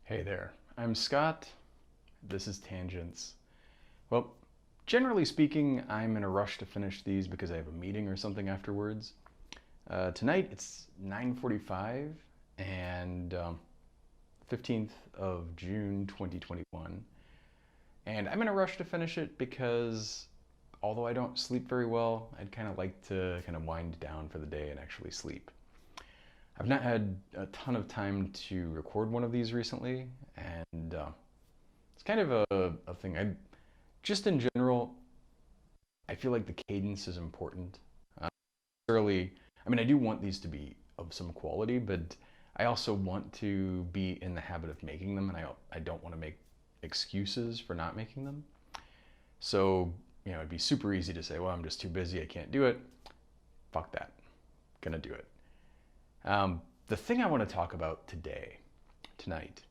Hey there, I'm Scott. This is Tangents. Well, generally speaking, I'm in a rush to finish these because I have a meeting or something afterwards. Tonight it's 9:45 and 15th of June 2021. And I'm in a rush to finish it because although I don't sleep very well, I'd kind of like to kind of wind down for the day and actually sleep. I've not had a ton of time to record one of these recently, and it's kind of a thing. Just in general, I feel like the cadence is important. Early, I mean, I do want these to be of some quality, but I also want to be in the habit of making them, and I don't want to make excuses for not making them. So, it'd be super easy to say, well, I'm just too busy, I can't do it. Fuck that. Gonna do it. The thing I want to talk about tonight,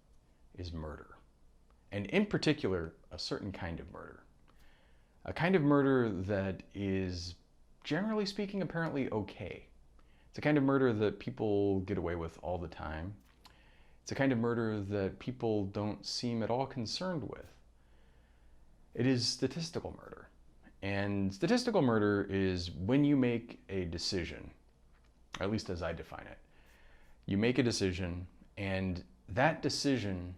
is murder. And in particular, a certain kind of murder. A kind of murder that is, generally speaking, apparently okay. It's a kind of murder that people get away with all the time. It's a kind of murder that people don't seem at all concerned with. It is statistical murder. And statistical murder is when you make a decision, or at least as I define it. You make a decision, and that decision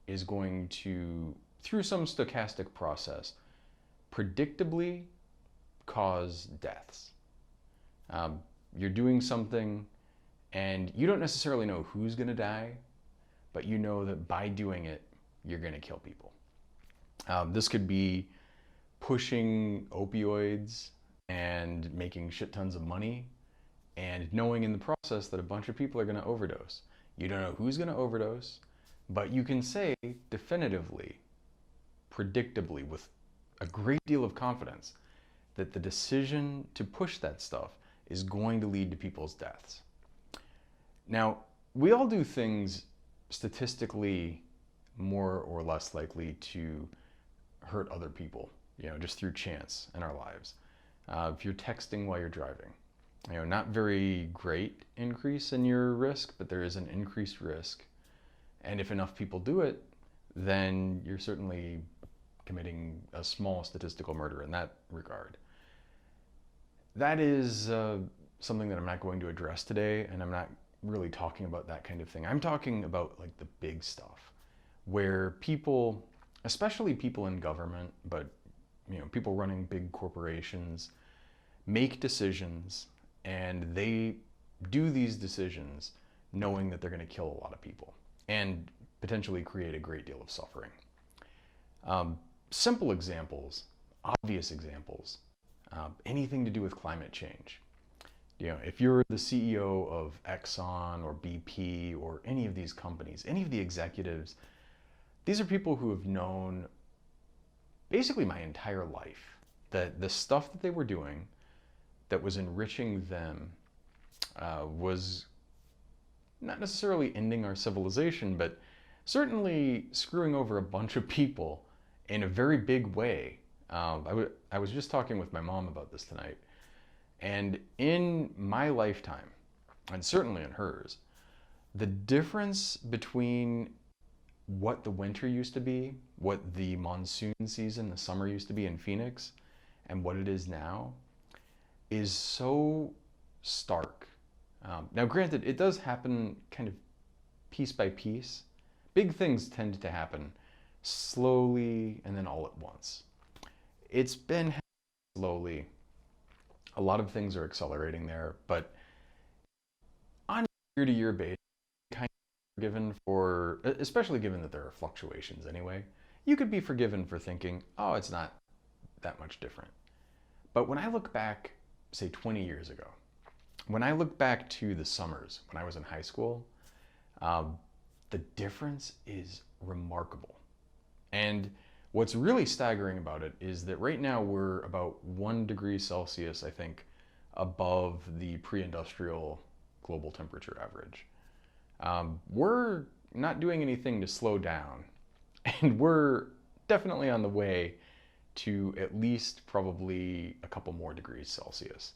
is going to, through some stochastic process, predictably cause deaths. You're doing something, and you don't necessarily know who's going to die, but you know that by doing it, you're going to kill people. This could be pushing opioids and making shit tons of money, and knowing in the process that a bunch of people are going to overdose. You don't know who's going to overdose, but you can say definitively, predictably, with a great deal of confidence, that the decision to push that stuff is going to lead to people's deaths. Now, we all do things statistically more or less likely to hurt other people, just through chance in our lives. If you're texting while you're driving, not very great increase in your risk, but there is an increased risk. And if enough people do it, then you're certainly committing a small statistical murder in that regard. That is something that I'm not going to address today, and I'm not really talking about that kind of thing. I'm talking about like the big stuff, where people, especially people in government, but people running big corporations, make decisions, and they do these decisions knowing that they're going to kill a lot of people and potentially create a great deal of suffering. Simple examples, obvious examples, anything to do with climate change. If you're the CEO of Exxon or BP or any of these companies, any of the executives, these are people who have known basically my entire life that the stuff that they were doing that was enriching them was not necessarily ending our civilization, but certainly screwing over a bunch of people in a very big way. I was just talking with my mom about this tonight, and in my lifetime, and certainly in hers, the difference between what the winter used to be, what the monsoon season, the summer used to be in Phoenix, and what it is now, is so stark. Now, granted, it does happen kind of piece by piece. Big things tend to happen slowly and then all at once. It's been slowly. A lot of things are accelerating there, but on a year-to-year basis, kind of forgiven for, especially given that there are fluctuations anyway, you could be forgiven for thinking, oh, it's not that much different. But when I look back, say 20 years ago, when I look back to the summers when I was in high school, the difference is remarkable. And what's really staggering about it is that right now we're about 1 degree Celsius, I think, above the pre-industrial global temperature average. We're not doing anything to slow down, and we're definitely on the way to at least probably a couple more degrees Celsius.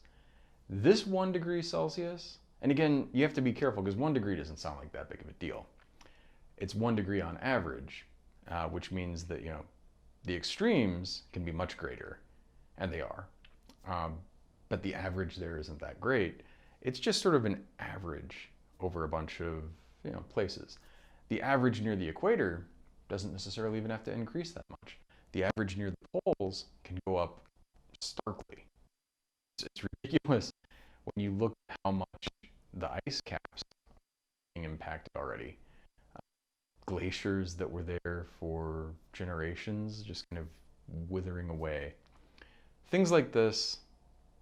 This 1 degree Celsius, and again, you have to be careful because 1 degree doesn't sound like that big of a deal. it's 1 degree on average, which means that, the extremes can be much greater, and they are. Um, but the average there isn't that great. It's just sort of an average over a bunch of, places. The average near the equator doesn't necessarily even have to increase that much. The average near the poles can go up starkly. It's ridiculous when you look at how much the ice caps are being impacted already. Glaciers that were there for generations just kind of withering away. Things like this,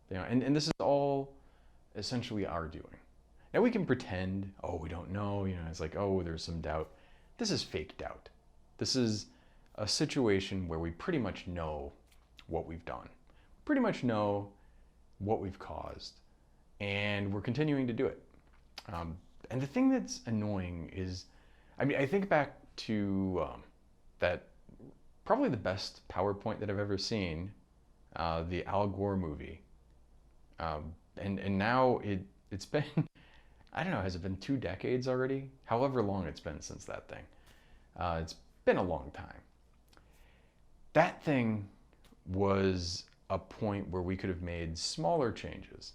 and this is all essentially our doing. Now we can pretend, oh, we don't know, it's like, oh, there's some doubt. This is fake doubt. This is a situation where we pretty much know what we've done, pretty much know what we've caused, and we're continuing to do it. And the thing that's annoying is, I think back to that probably the best PowerPoint that I've ever seen, the Al Gore movie. And now it's been, I don't know, has it been 2 decades already? However long it's been since that thing. It's been a long time. That thing was a point where we could have made smaller changes.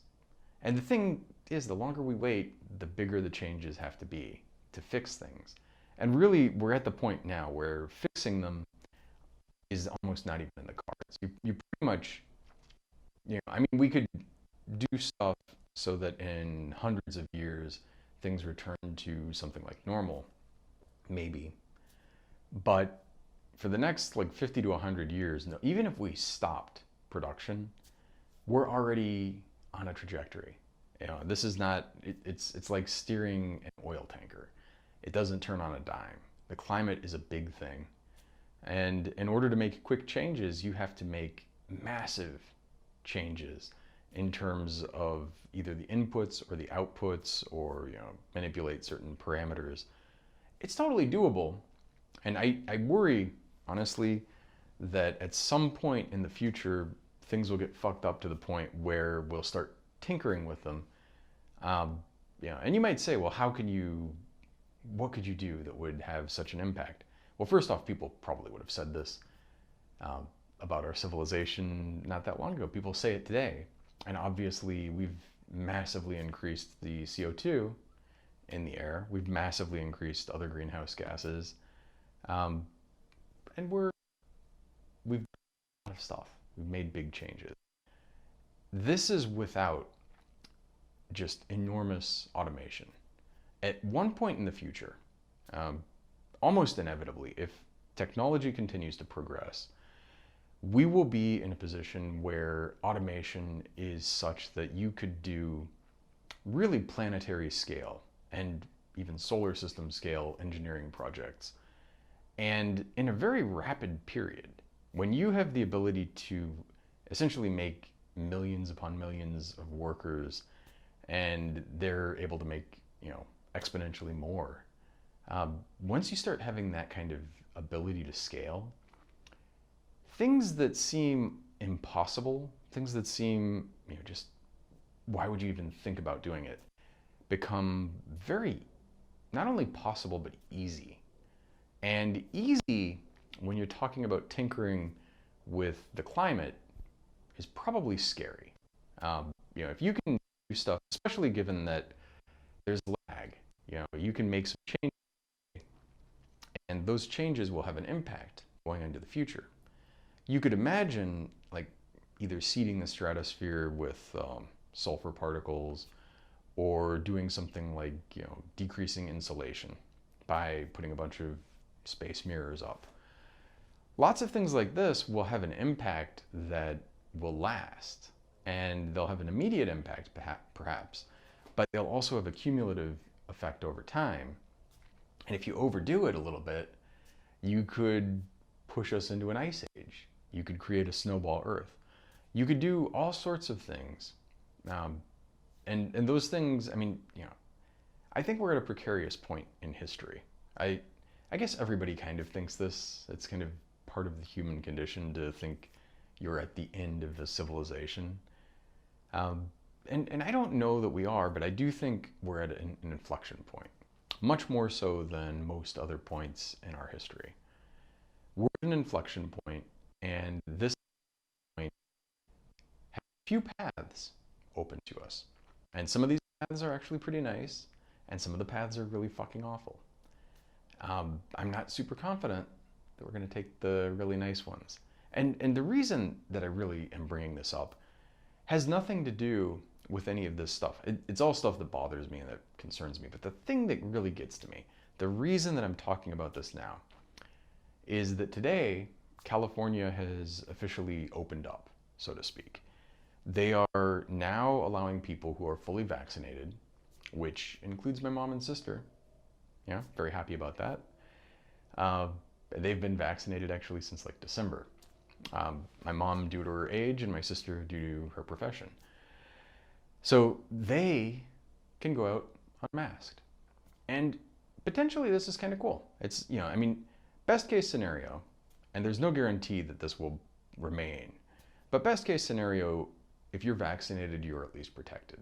And the thing is, the longer we wait, the bigger the changes have to be to fix things. And really, we're at the point now where fixing them is almost not even in the cards. You pretty much, we could do stuff so that in hundreds of years, things return to something like normal, maybe. But for the next 50 to 100 years, no, even if we stopped production, we're already on a trajectory. This is not, it's like steering an oil tanker. It doesn't turn on a dime. The climate is a big thing. And in order to make quick changes, you have to make massive changes in terms of either the inputs or the outputs, or manipulate certain parameters. It's totally doable. And I worry, honestly, that at some point in the future, things will get fucked up to the point where we'll start tinkering with them. And you might say, well, what could you do that would have such an impact? Well, first off, people probably would have said this about our civilization not that long ago. People say it today. And obviously, we've massively increased the CO2 in the air. We've massively increased other greenhouse gases. And we've done a lot of stuff. We've made big changes. This is without just enormous automation. At one point in the future, almost inevitably, if technology continues to progress, we will be in a position where automation is such that you could do really planetary scale and even solar system scale engineering projects. And in a very rapid period, when you have the ability to essentially make millions upon millions of workers, and they're able to make, exponentially more. Once you start having that kind of ability to scale, things that seem impossible, things that seem, just why would you even think about doing it, become very, not only possible, but easy. And easy, when you're talking about tinkering with the climate, is probably scary. If you can do stuff, especially given that there's lag, you can make some changes, and those changes will have an impact going into the future. You could imagine, either seeding the stratosphere with sulfur particles, or doing something like, decreasing insulation by putting a bunch of space mirrors up. Lots of things like this will have an impact that will last, and they'll have an immediate impact perhaps, but they'll also have a cumulative effect over time. And if you overdo it a little bit, you could push us into an ice age. You could create a snowball Earth. You could do all sorts of things. And those things, I think we're at a precarious point in history. I guess everybody kind of thinks this. It's kind of part of the human condition to think you're at the end of a civilization. And I don't know that we are, but I do think we're at an inflection point. much more so than most other points in our history. We're at an inflection point, and this point has a few paths open to us. And some of these paths are actually pretty nice, and some of the paths are really fucking awful. I'm not super confident that we're going to take the really nice ones. And the reason that I really am bringing this up has nothing to do with any of this stuff. It's all stuff that bothers me and that concerns me. But the thing that really gets to me, the reason that I'm talking about this now, is that today California has officially opened up, so to speak. They are now allowing people who are fully vaccinated, which includes my mom and sister. Yeah, very happy about that. Uh, they've been vaccinated actually since like December. My mom due to her age and my sister due to her profession. So they can go out unmasked. And potentially this is kind of cool. It's, I mean, best case scenario, and there's no guarantee that this will remain, but best case scenario, if you're vaccinated, you're at least protected,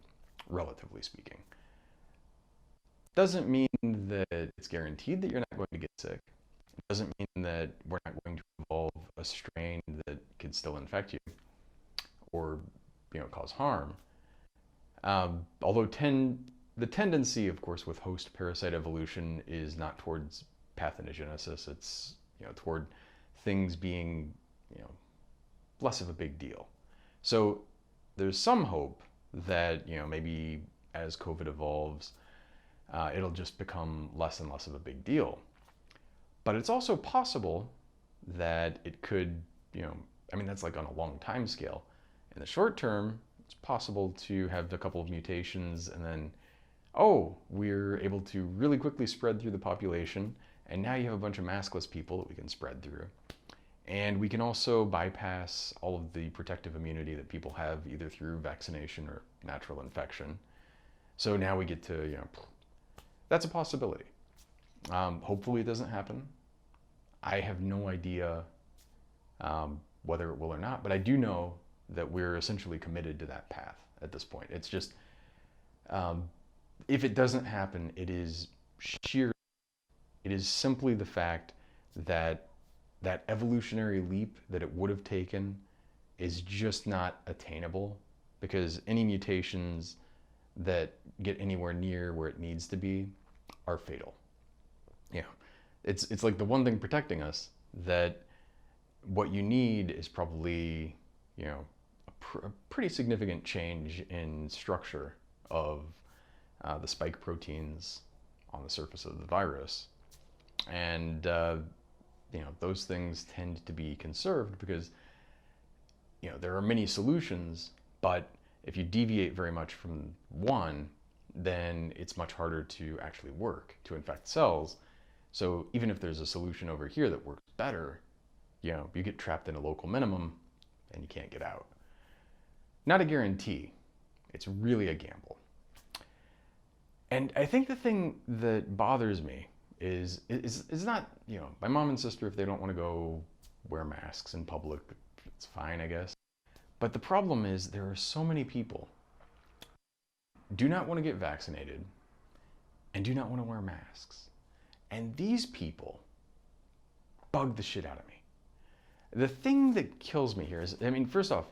relatively speaking. Doesn't mean that it's guaranteed that you're not going to get sick. It doesn't mean that we're not going to evolve a strain that could still infect you or, cause harm. Although the tendency, of course, with host parasite evolution is not towards pathogenesis. It's, toward things being, less of a big deal. So there's some hope that, maybe as COVID evolves, it'll just become less and less of a big deal. But it's also possible that it could, that's like on a long time scale. In the short term, it's possible to have a couple of mutations and then, we're able to really quickly spread through the population. And now you have a bunch of maskless people that we can spread through. And we can also bypass all of the protective immunity that people have either through vaccination or natural infection. So now we get to, that's a possibility. Hopefully it doesn't happen. I have no idea whether it will or not, but I do know that we're essentially committed to that path at this point. It's just, if it doesn't happen, it is simply the fact that that evolutionary leap that it would have taken is just not attainable, because any mutations that get anywhere near where it needs to be are fatal. It's like the one thing protecting us, that what you need is probably, a pretty significant change in structure of the spike proteins on the surface of the virus. And, those things tend to be conserved because, there are many solutions, but if you deviate very much from one, then it's much harder to actually work to infect cells. So even if there's a solution over here that works better, you get trapped in a local minimum and you can't get out. Not a guarantee. It's really a gamble. And I think the thing that bothers me is not, my mom and sister, if they don't want to go wear masks in public, it's fine, I guess. But the problem is there are so many people who do not want to get vaccinated and do not want to wear masks. And these people bug the shit out of me. The thing that kills me here is, first off,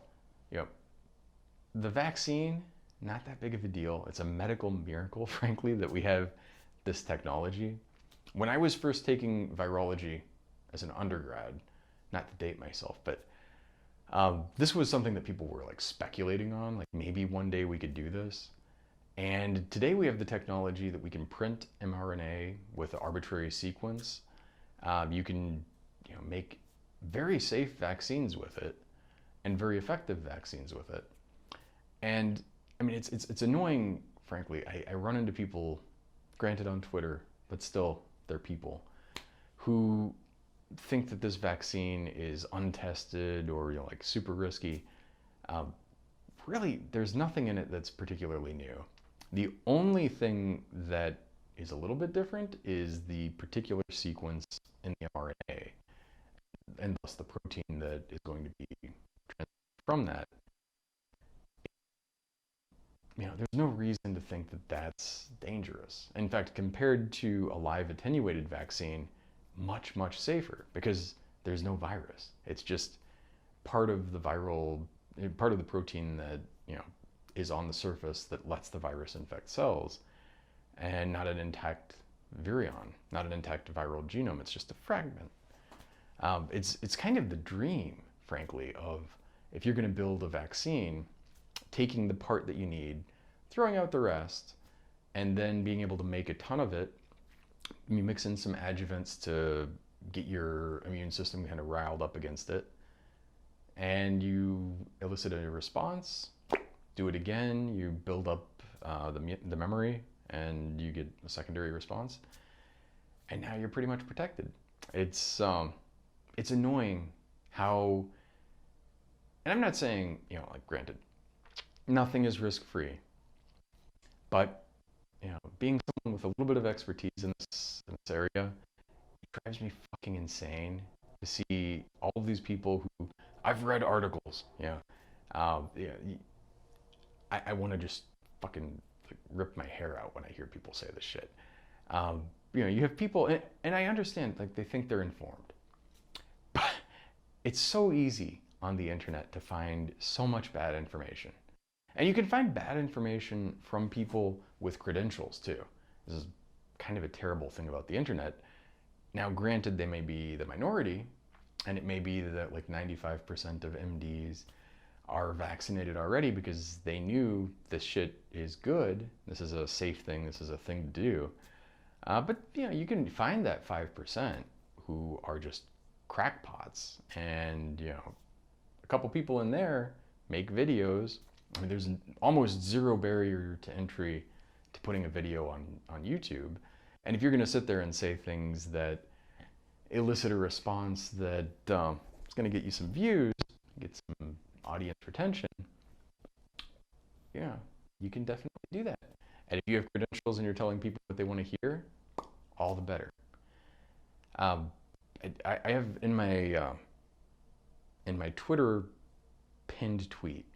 the vaccine, not that big of a deal. It's a medical miracle, frankly, that we have this technology. When I was first taking virology as an undergrad, not to date myself, but this was something that people were like speculating on, like maybe one day we could do this. And today we have the technology that we can print mRNA with an arbitrary sequence. You can, make very safe vaccines with it, and very effective vaccines with it. And it's annoying, frankly. I run into people, granted on Twitter, but still they're people, who think that this vaccine is untested or like super risky. Really, there's nothing in it that's particularly new. The only thing that is a little bit different is the particular sequence in the mRNA, and thus the protein that is going to be transferred from that there's no reason to think that that's dangerous. In fact, compared to a live attenuated vaccine, much, much safer because there's no virus. It's just part of the part of the protein that, is on the surface that lets the virus infect cells, and not an intact virion, not an intact viral genome. It's just a fragment. It's kind of the dream, frankly, of if you're going to build a vaccine, taking the part that you need, throwing out the rest, and then being able to make a ton of it. You mix in some adjuvants to get your immune system kind of riled up against it, and you elicit a response, do it again, you build up the memory, and you get a secondary response, and now you're pretty much protected. It's annoying how, and I'm not saying, like, granted, nothing is risk-free, but being someone with a little bit of expertise in this area, it drives me fucking insane to see all of these people who I've read articles. I want to just fucking like, rip my hair out when I hear people say this shit. You have people, and I understand, like, they think they're informed, but it's so easy on the internet to find so much bad information. And you can find bad information from people with credentials too. This is kind of a terrible thing about the internet. Now, granted, they may be the minority, and it may be that like 95% of MDs are vaccinated already because they knew this shit is good. This is a safe thing. This is a thing to do. But you can find that 5% who are just crackpots, and a couple people in there make videos. I mean, there's almost zero barrier to entry to putting a video on YouTube. And if you're going to sit there and say things that elicit a response that is going to get you some views, get some audience retention, you can definitely do that. And if you have credentials and you're telling people what they want to hear, all the better. I have in my Twitter pinned tweet,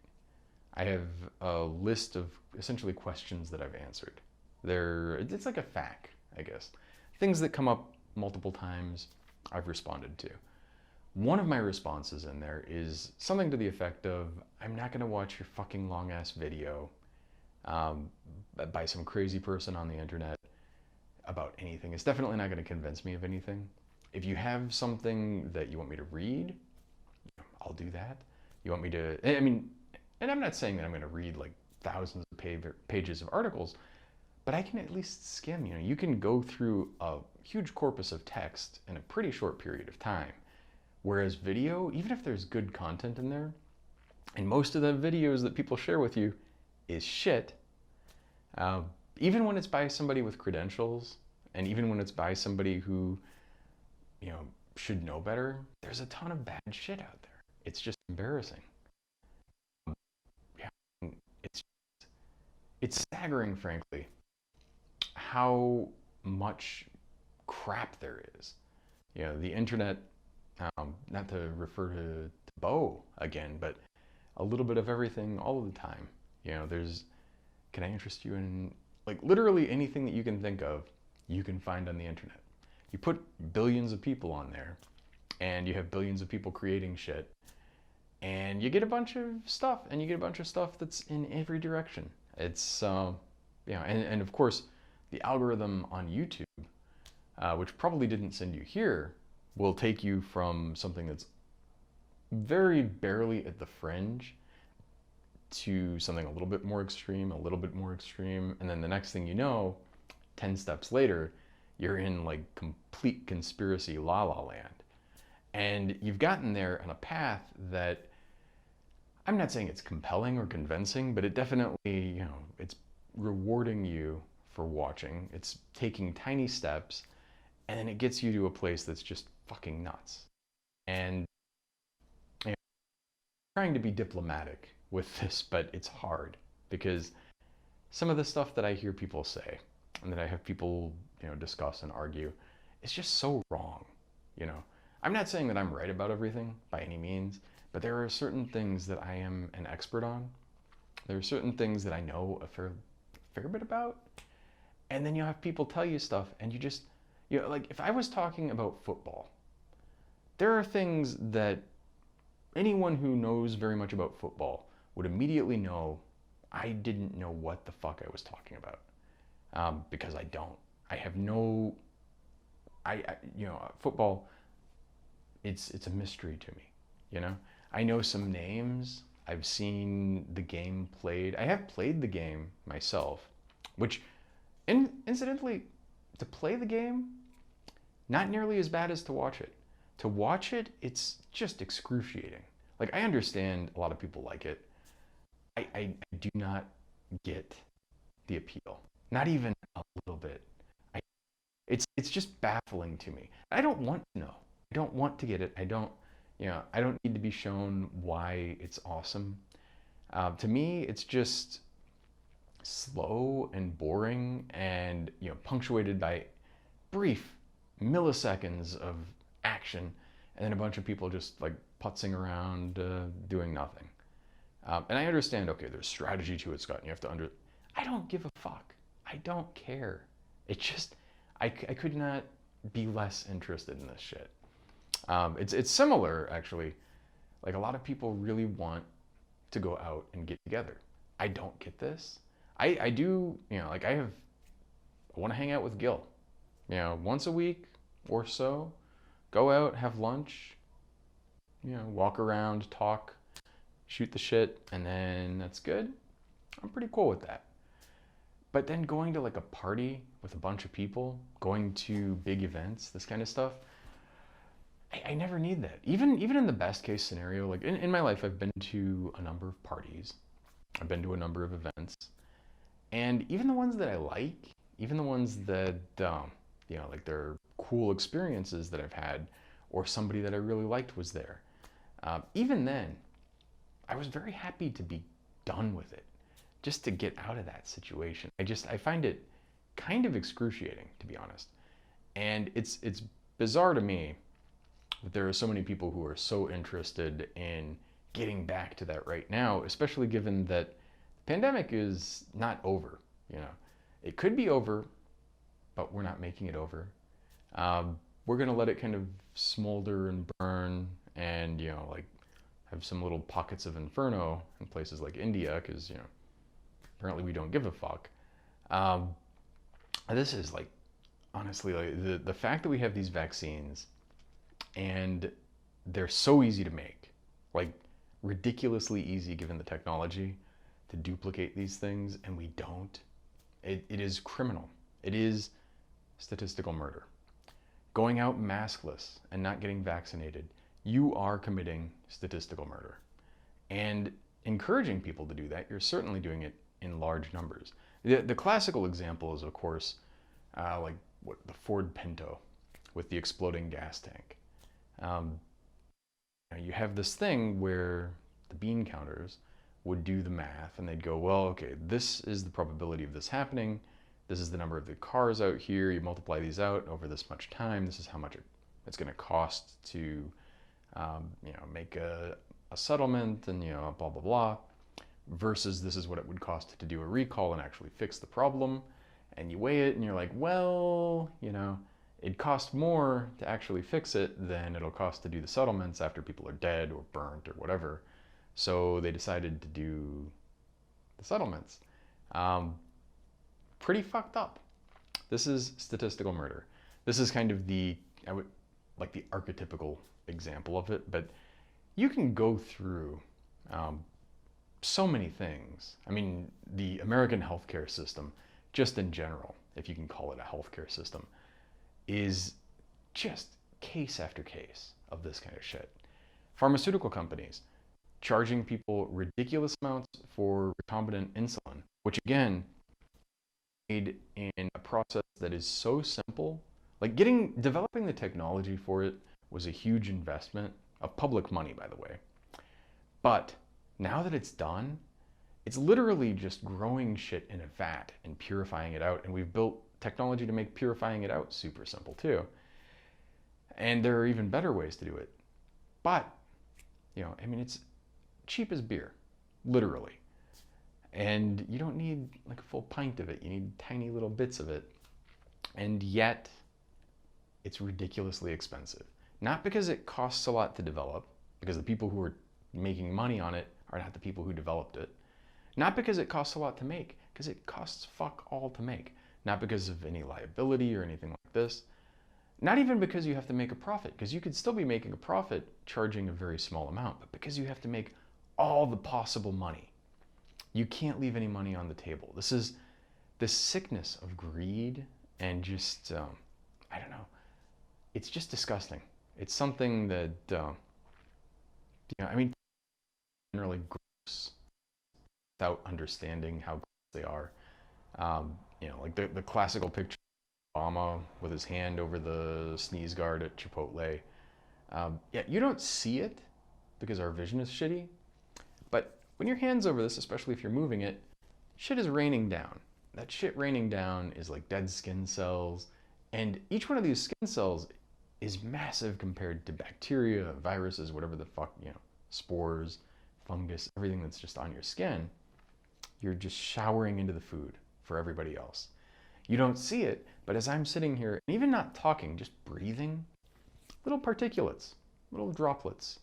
I have a list of essentially questions that I've answered. It's like a FAQ, I guess. Things that come up multiple times, I've responded to. One of my responses in there is something to the effect of, I'm not going to watch your fucking long-ass video by some crazy person on the internet about anything. It's definitely not going to convince me of anything. If you have something that you want me to read, I'll do that. You want me to, and I'm not saying that I'm going to read like thousands of pages of articles, but I can at least skim. You can go through a huge corpus of text in a pretty short period of time. Whereas video, even if there's good content in there, and most of the videos that people share with you is shit, even when it's by somebody with credentials, and even when it's by somebody who, should know better, there's a ton of bad shit out there. It's just embarrassing. It's staggering, frankly, how much crap there is. The internet, not to refer to Bo again, but a little bit of everything all of the time. Can I interest you in, like, literally anything that you can think of, you can find on the internet. You put billions of people on there, and you have billions of people creating shit, and you get a bunch of stuff, and you get a bunch of stuff that's in every direction. It's, and of course, the algorithm on YouTube, which probably didn't send you here, will take you from something that's very barely at the fringe to something a little bit more extreme, and then the next thing you know, 10 steps later, you're in like complete conspiracy la la land. And you've gotten there on a path that, I'm not saying it's compelling or convincing, but it definitely, it's rewarding you for watching. It's taking tiny steps, and then it gets you to a place that's just fucking nuts. And trying to be diplomatic with this, but it's hard because some of the stuff that I hear people say and that I have people, discuss and argue, it's just so wrong. I'm not saying that I'm right about everything by any means, but there are certain things that I am an expert on There are certain things that I know a fair bit about, and then you have people tell you stuff, and you just, like if I was talking about football, there are things that anyone who knows very much about football would immediately know I didn't know what the fuck I was talking about, because I don't. I have no. Football. It's a mystery to me. You know, I know some names. I've seen the game played. I have played the game myself, which, incidentally, to play the game, not nearly as bad as to watch it. To watch it, it's just excruciating. Like, I understand a lot of people like it. I do not get the appeal. Not even a little bit. I, it's just baffling to me. I don't want to know. I don't want to get it. I don't need to be shown why it's awesome. To me, it's just slow and boring and, punctuated by brief milliseconds of action, and then a bunch of people just like putzing around doing nothing. And I understand, okay, there's strategy to it, Scott, and you have to I don't give a fuck. I don't care. It just, I could not be less interested in this shit. It's similar, actually. Like, a lot of people really want to go out and get together. I don't get this. I do, I want to hang out with Gil, once a week or so. Go out, have lunch, walk around, talk, shoot the shit, and then that's good. I'm pretty cool with that. But then going to like a party with a bunch of people, going to big events, this kind of stuff, I never need that. Even in the best case scenario, like in my life, I've been to a number of parties. I've been to a number of events. And even the ones that I like, even the ones that, like they're cool experiences that I've had, or somebody that I really liked was there. Even then, I was very happy to be done with it, just to get out of that situation. I find it kind of excruciating, to be honest. And it's bizarre to me that there are so many people who are so interested in getting back to that right now, especially given that the pandemic is not over. It could be over, but we're not making it over. We're gonna let it kind of smolder and burn, and like have some little pockets of inferno in places like India, because apparently we don't give a fuck. This is like, honestly, like the fact that we have these vaccines and they're so easy to make, like ridiculously easy given the technology to duplicate these things, and we don't. It is criminal. It is statistical murder. Going out maskless and not getting vaccinated, you are committing statistical murder. And encouraging people to do that, you're certainly doing it in large numbers. The classical example is, of course, the Ford Pinto with the exploding gas tank. You have this thing where the bean counters would do the math, and they'd go, well, okay, this is the probability of this happening. This is the number of the cars out here. You multiply these out over this much time. This is how much it's going to cost to, make a settlement, and blah blah blah. Versus this is what it would cost to do a recall and actually fix the problem. And you weigh it, and you're like, well, it costs more to actually fix it than it'll cost to do the settlements after people are dead or burnt or whatever. So they decided to do the settlements. Pretty fucked up. This is statistical murder. This is kind of the archetypical example of it, but you can go through so many things. I mean, the American healthcare system, just in general, if you can call it a healthcare system, is just case after case of this kind of shit. Pharmaceutical companies charging people ridiculous amounts for recombinant insulin, which again, made in a process that is so simple. Like developing the technology for it was a huge investment of public money, by the way. But now that it's done, it's literally just growing shit in a vat and purifying it out. And we've built technology to make purifying it out super simple too. And there are even better ways to do it. But, it's cheap as beer, literally. And you don't need like a full pint of it. You need tiny little bits of it. And yet, it's ridiculously expensive. Not because it costs a lot to develop, because the people who are making money on it are not the people who developed it. Not because it costs a lot to make, because it costs fuck all to make. Not because of any liability or anything like this. Not even because you have to make a profit, because you could still be making a profit charging a very small amount, but because you have to make all the possible money. You can't leave any money on the table. This is this sickness of greed and just, I don't know, it's just disgusting. It's something that, I mean, generally gross without understanding how gross they are. Like the classical picture of Obama with his hand over the sneeze guard at Chipotle. Yeah, you don't see it because our vision is shitty, but when your hand's over this, especially if you're moving it, shit is raining down. That shit raining down is like dead skin cells, and each one of these skin cells is massive compared to bacteria, viruses, whatever the fuck, spores, fungus, everything that's just on your skin. You're just showering into the food for everybody else. You don't see it, but as I'm sitting here, and even not talking, just breathing, little particulates, little droplets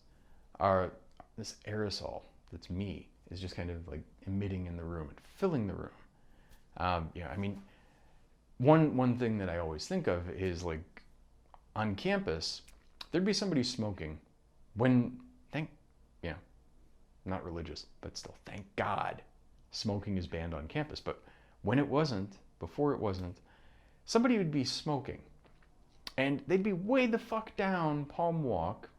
are this aerosol that's me is just kind of like emitting in the room and filling the room. I mean, one thing that I always think of is like on campus, there'd be somebody smoking when, I'm not religious, but still, thank God, smoking is banned on campus. But when it wasn't, before it wasn't, somebody would be smoking and they'd be way the fuck down Palm Walk,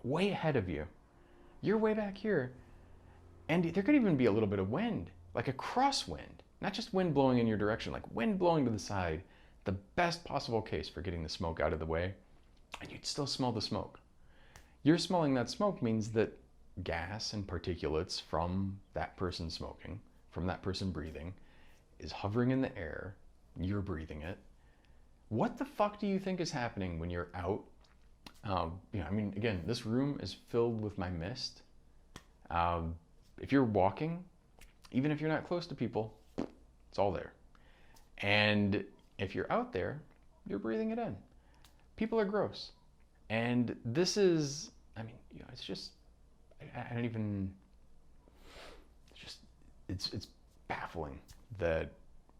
way ahead of you. You're way back here. And there could even be a little bit of wind, like a crosswind, not just wind blowing in your direction, like wind blowing to the side, the best possible case for getting the smoke out of the way, and you'd still smell the smoke. You're smelling that smoke means that gas and particulates from that person smoking, from that person breathing, is hovering in the air. You're breathing it. What the fuck do you think is happening when you're out? Again, this room is filled with my mist. If you're walking, even if you're not close to people, it's all there. And if you're out there, you're breathing it in. People are gross. And this is, it's just, I don't even, it's baffling that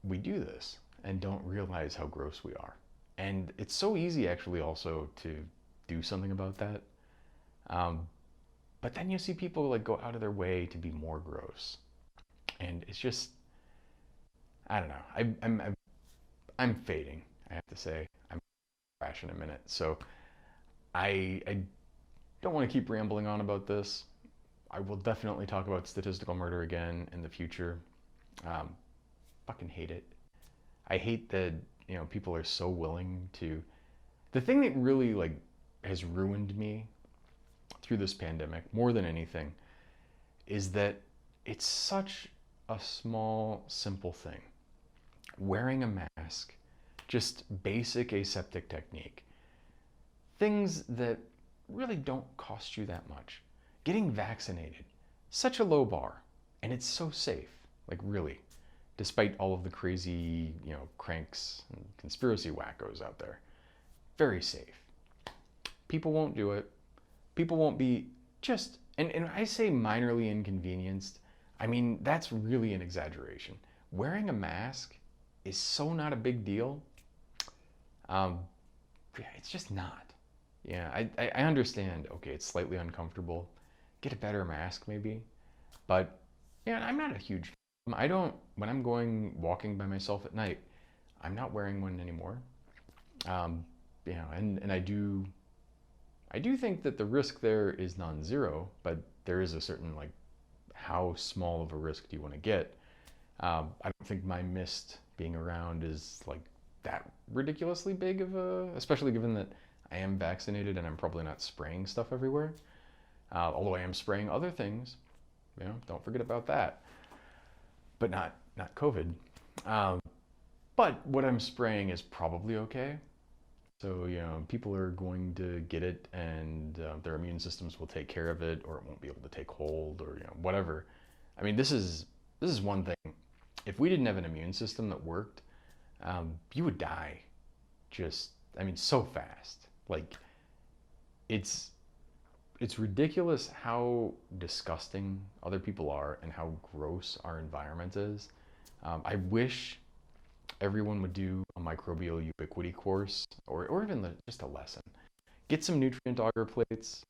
we do this and don't realize how gross we are. And it's so easy actually also to do something about that. But then you see people like go out of their way to be more gross. And it's just, I don't know. I'm fading, I have to say. I'm crash in a minute. So I don't want to keep rambling on about this. I will definitely talk about statistical murder again in the future. Fucking hate it. I hate that, people are so willing to. The thing that really like has ruined me through this pandemic more than anything is that it's such a small, simple thing. Wearing a mask, just basic aseptic technique. Things that really don't cost you that much. Getting vaccinated, such a low bar, and it's so safe, like really, despite all of the crazy, cranks and conspiracy wackos out there. Very safe. People won't do it. People won't be just, and I say minorly inconvenienced, that's really an exaggeration. Wearing a mask is so not a big deal. It's just not. Yeah, I understand, okay, it's slightly uncomfortable. Get a better mask maybe. But, I'm not a huge, when I'm walking by myself at night, I'm not wearing one anymore. And I do think that the risk there is non-zero, but there is a certain, like, how small of a risk do you want to get? I don't think my mist being around is, like, that ridiculously big of a, especially given that I am vaccinated and I'm probably not spraying stuff everywhere. Although I am spraying other things, don't forget about that. But not COVID. But what I'm spraying is probably okay. So, people are going to get it and their immune systems will take care of it, or it won't be able to take hold, or, whatever. This is this is one thing. If we didn't have an immune system that worked, you would die just, I mean, so fast. Like, it's it's ridiculous how disgusting other people are and how gross our environment is. I wish everyone would do a microbial ubiquity course or even just a lesson. Get some nutrient auger plates,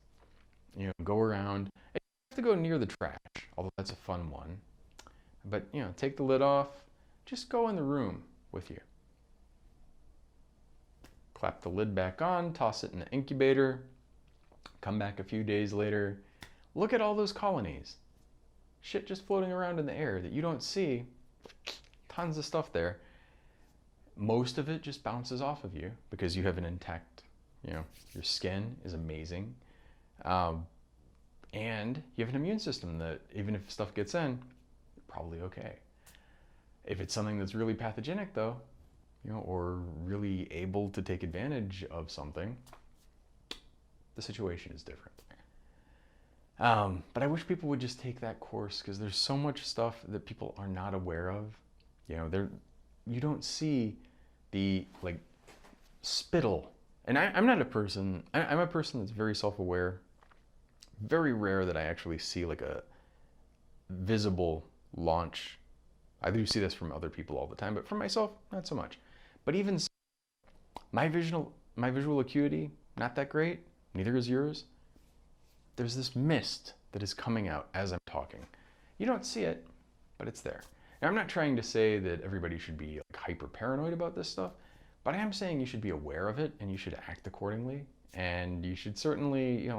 go around. You have to go near the trash, although that's a fun one. But, take the lid off, just go in the room with you. Clap the lid back on, toss it in the incubator, come back a few days later, look at all those colonies. Shit just floating around in the air that you don't see. Tons of stuff there. Most of it just bounces off of you because you have an intact, your skin is amazing. And you have an immune system that even if stuff gets in, you're probably okay. If it's something that's really pathogenic though, or really able to take advantage of something, the situation is different. But I wish people would just take that course because there's so much stuff that people are not aware of. You don't see the spittle. And I'm not a person, I'm a person that's very self-aware. Very rare that I actually see like a visible launch. I do see this from other people all the time, but for myself, not so much. But even so, my visual acuity, not that great. Neither is yours. There's this mist that is coming out as I'm talking. You don't see it, but it's there. Now, I'm not trying to say that everybody should be hyper paranoid about this stuff, but I am saying you should be aware of it and you should act accordingly. And you should certainly,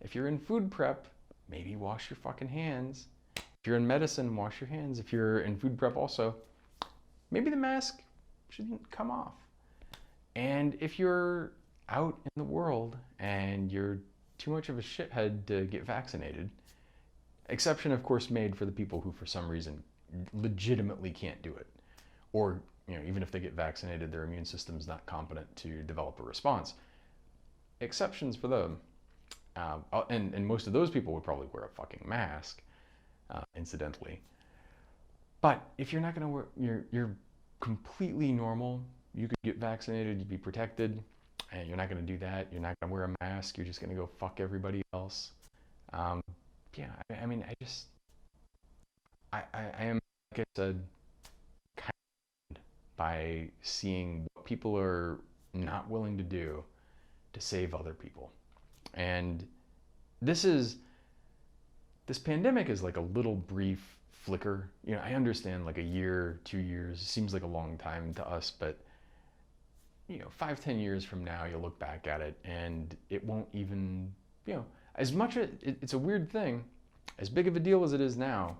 if you're in food prep, maybe wash your fucking hands. If you're in medicine, wash your hands. If you're in food prep also, maybe the mask shouldn't come off. And if you're out in the world and you're too much of a shithead to get vaccinated, exception of course made for the people who for some reason legitimately can't do it, or even if they get vaccinated, their immune system's not competent to develop a response. Exceptions for them, and most of those people would probably wear a fucking mask, incidentally. But if you're not going to wear, you're completely normal, you could get vaccinated, you'd be protected, and you're not going to do that. You're not going to wear a mask. You're just going to go fuck everybody else. Yeah, I mean, I am, like I said, kind of by seeing what people are not willing to do to save other people. And this pandemic is like a little brief flicker. I understand like a year, 2 years seems like a long time to us, but 5-10 years from now, you'll look back at it and it won't even, as much as it's a weird thing, as big of a deal as it is now,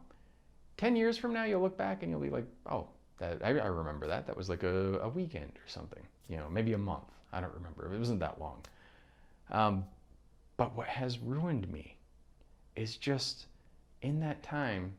10 years from now, you'll look back and you'll be like, oh, I remember that. That was like a weekend or something, maybe a month. I don't remember. It wasn't that long. But what has ruined me is just in that time,